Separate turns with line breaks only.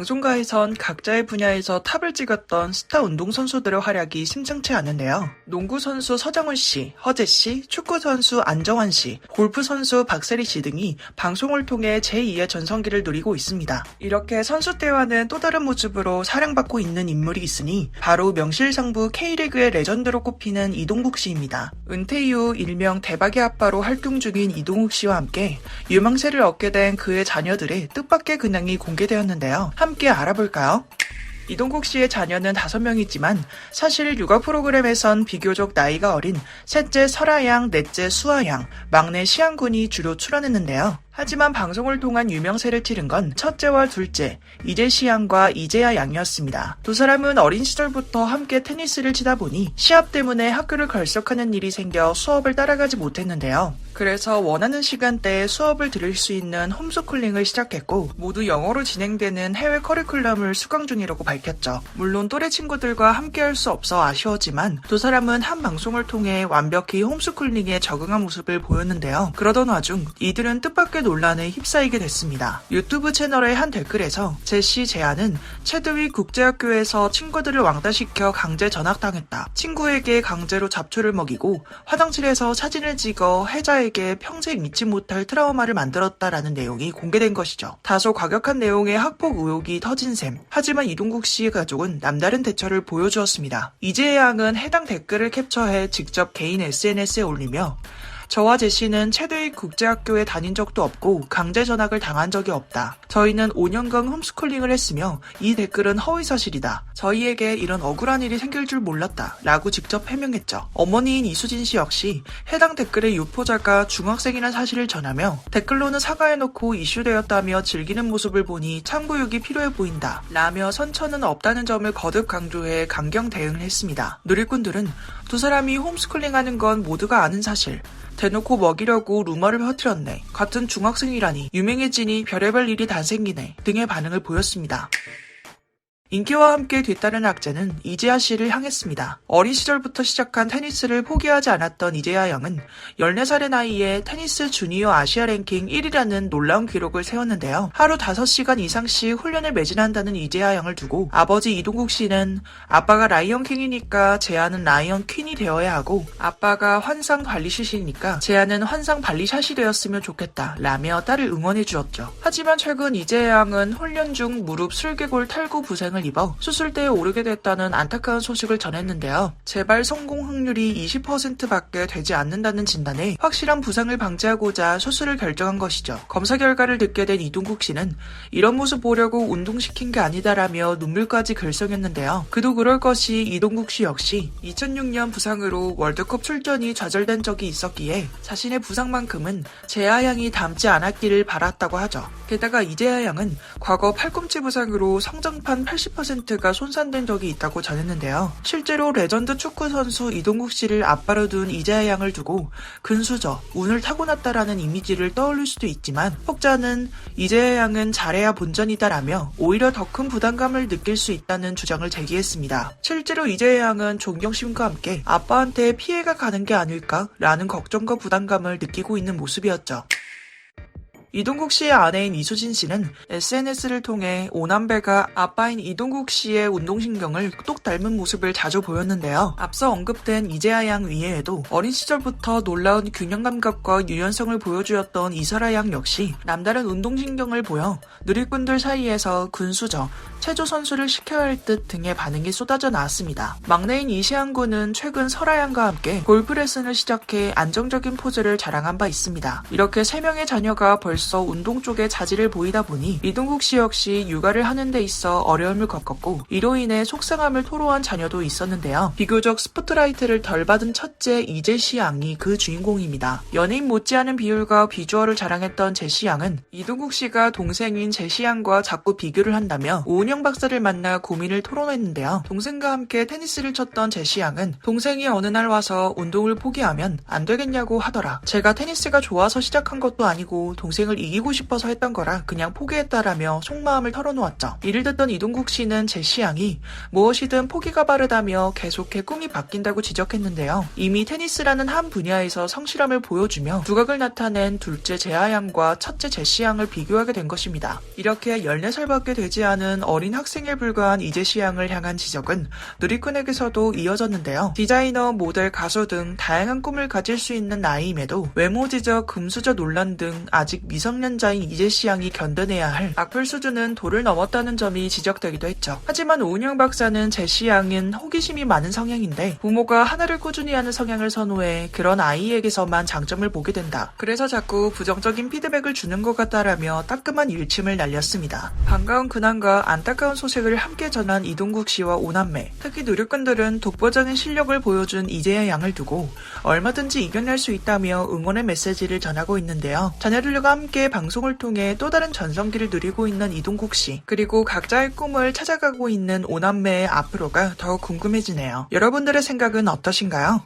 방송가에선 각자의 분야에서 탑을 찍었던 스타 운동선수들의 활약이 심상치 않은데요. 농구선수 서정훈씨, 허재씨, 축구선수 안정환씨, 골프선수 박세리씨 등이 방송을 통해 제2의 전성기를 누리고 있습니다. 이렇게 선수 때와는 또 다른 모습으로 사랑받고 있는 인물이 있으니 바로 명실상부 K리그의 레전드로 꼽히는 이동국씨입니다. 은퇴 이후 일명 대박의 아빠로 활동 중인 이동국씨와 함께 유망세를 얻게 된 그의 자녀들의 뜻밖의 근황이 공개되었는데요. 함께 알아볼까요? 이동국 씨의 자녀는 5명이지만 사실 육아 프로그램에선 비교적 나이가 어린 셋째 설아양, 넷째 수아양, 막내 시안군이 주로 출연했는데요. 하지만 방송을 통한 유명세를 치른 건 첫째와 둘째, 이재시양과 이재하 양이었습니다. 두 사람은 어린 시절부터 함께 테니스를 치다 보니 시합 때문에 학교를 결석하는 일이 생겨 수업을 따라가지 못했는데요. 그래서 원하는 시간대에 수업을 들을 수 있는 홈스쿨링을 시작했고 모두 영어로 진행되는 해외 커리큘럼을 수강 중이라고 밝혔죠. 물론 또래 친구들과 함께할 수 없어 아쉬웠지만 두 사람은 한 방송을 통해 완벽히 홈스쿨링에 적응한 모습을 보였는데요. 그러던 와중 이들은 뜻밖의 논란에 휩싸이게 됐습니다. 유튜브 채널의 한 댓글에서 제시 재하는 체드윅 국제학교에서 친구들을 왕따시켜 강제 전학당했다. 친구에게 강제로 잡초를 먹이고 화장실에서 사진을 찍어 해자에게 평생 잊지 못할 트라우마를 만들었다라는 내용이 공개된 것이죠. 다소 과격한 내용의 학폭 의혹이 터진 셈. 하지만 이동국 씨의 가족은 남다른 대처를 보여주었습니다. 이재하 양은 해당 댓글을 캡처해 직접 개인 SNS에 올리며 저와 제시는 체드윅 국제학교에 다닌 적도 없고 강제 전학을 당한 적이 없다. 저희는 5년간 홈스쿨링을 했으며 이 댓글은 허위사실이다. 저희에게 이런 억울한 일이 생길 줄 몰랐다. 라고 직접 해명했죠. 어머니인 이수진 씨 역시 해당 댓글의 유포자가 중학생이란 사실을 전하며 댓글로는 사과해놓고 이슈되었다며 즐기는 모습을 보니 참고육이 필요해 보인다. 라며 선처는 없다는 점을 거듭 강조해 강경 대응을 했습니다. 누리꾼들은 두 사람이 홈스쿨링하는 건 모두가 아는 사실. 대놓고 먹이려고 루머를 퍼뜨렸네. 같은 중학생이라니 유명해지니 별의별 일이 다 생기네. 등의 반응을 보였습니다. 인기와 함께 뒤따른 악재는 이재하 씨를 향했습니다. 어린 시절부터 시작한 테니스를 포기하지 않았던 이재하 양은 14살의 나이에 테니스 주니어 아시아 랭킹 1위라는 놀라운 기록을 세웠는데요. 하루 5시간 이상씩 훈련을 매진한다는 이재하 양을 두고 아버지 이동국 씨는 아빠가 라이언 킹이니까 재하는 라이언 퀸이 되어야 하고 아빠가 환상 발리샷이니까 재하는 환상 발리샷이 되었으면 좋겠다 라며 딸을 응원해 주었죠. 하지만 최근 이재하 양은 훈련 중 무릎 슬개골 탈구 부상을 입어 수술대에 오르게 됐다는 안타까운 소식을 전했는데요. 재발 성공 확률이 20%밖에 되지 않는다는 진단에 확실한 부상을 방지하고자 수술을 결정한 것이죠. 검사 결과를 듣게 된 이동국 씨는 이런 모습 보려고 운동시킨 게 아니다라며 눈물까지 글썽였는데요. 그도 그럴 것이 이동국 씨 역시 2006년 부상으로 월드컵 출전이 좌절된 적이 있었기에 자신의 부상만큼은 재하 양이 닮지 않았기를 바랐다고 하죠. 게다가 이재하 양은 과거 팔꿈치 부상으로 성장판 80%가 손상된 적이 있다고 전했는데요. 실제로 레전드 축구 선수 이동국 씨를 아빠로 둔 이재하 양을 두고 근수저, 운을 타고났다라는 이미지를 떠올릴 수도 있지만 혹자는 이재하 양은 잘해야 본전이다라며 오히려 더 큰 부담감을 느낄 수 있다는 주장을 제기했습니다. 실제로 이재하 양은 존경심과 함께 아빠한테 피해가 가는 게 아닐까라는 걱정과 부담감을 느끼고 있는 모습이었죠. 이동국 씨의 아내인 이수진 씨는 SNS를 통해 오남배가 아빠인 이동국 씨의 운동신경을 똑 닮은 모습을 자주 보였는데요. 앞서 언급된 이재하 양 이외에도 어린 시절부터 놀라운 균형감각과 유연성을 보여주었던 이설아 양 역시 남다른 운동신경을 보여 누리꾼들 사이에서 군수저, 체조 선수를 시켜야 할 듯 등의 반응이 쏟아져 나왔습니다. 막내인 이시안 군은 최근 설아 양과 함께 골프 레슨을 시작해 안정적인 포즈를 자랑한 바 있습니다. 이렇게 3명의 자녀가 벌써 운동 쪽에 자질을 보이다 보니 이동국 씨 역시 육아를 하는 데 있어 어려움을 겪었고 이로 인해 속상함을 토로한 자녀도 있었는데요. 비교적 스포트라이트를 덜 받은 첫째 이재시 양이 그 주인공입니다. 연예인 못지않은 비율과 비주얼을 자랑했던 제시 양은 이동국 씨가 동생인 제시 양과 자꾸 비교를 한다며 오은영 박사를 만나 고민을 토론했는데요. 동생과 함께 테니스를 쳤던 제시 양은 동생이 어느 날 와서 운동을 포기하면 안 되겠냐고 하더라. 제가 테니스가 좋아서 시작한 것도 아니고 동생을 제시양을 이기고 싶어서 했던 거라 그냥 포기했다라며 속마음을 털어놓았죠. 이를 듣던 이동국 씨는 제시양이 무엇이든 포기가 바르다며 계속해 꿈이 바뀐다고 지적했는데요. 이미 테니스라는 한 분야에서 성실함을 보여주며 두각을 나타낸 둘째 재하양과 첫째 제시양을 비교하게 된 것입니다. 이렇게 14살밖에 되지 않은 어린 학생에 불과한 이제시양을 향한 지적은 누리꾼에게서도 이어졌는데요. 디자이너, 모델, 가수 등 다양한 꿈을 가질 수 있는 나이임에도 외모 지적, 금수저 논란 등 아직 미성년자인 이제시양이 견뎌내야 할 악플 수준은 도를 넘었다는 점이 지적되기도 했죠. 하지만 오은영 박사는 제시양은 호기심이 많은 성향인데 부모가 하나를 꾸준히 하는 성향을 선호해 그런 아이에게서만 장점을 보게 된다. 그래서 자꾸 부정적인 피드백을 주는 것 같다라며 따끔한 일침을 날렸습니다. 반가운 근황과 안타까운 소식을 함께 전한 이동국 씨와 오남매, 특히 누리꾼들은 독보적인 실력을 보여준 이재하 양을 두고 얼마든지 이겨낼 수 있다며 응원의 메시지를 전하고 있는데요. 자녀들과 함께 방송을 통해 또 다른 전성기를 누리고 있는 이동국 씨, 그리고 각자의 꿈을 찾아가고 있는 오남매의 앞으로가 더 궁금해지네요. 여러분들의 생각은 어떠신가요?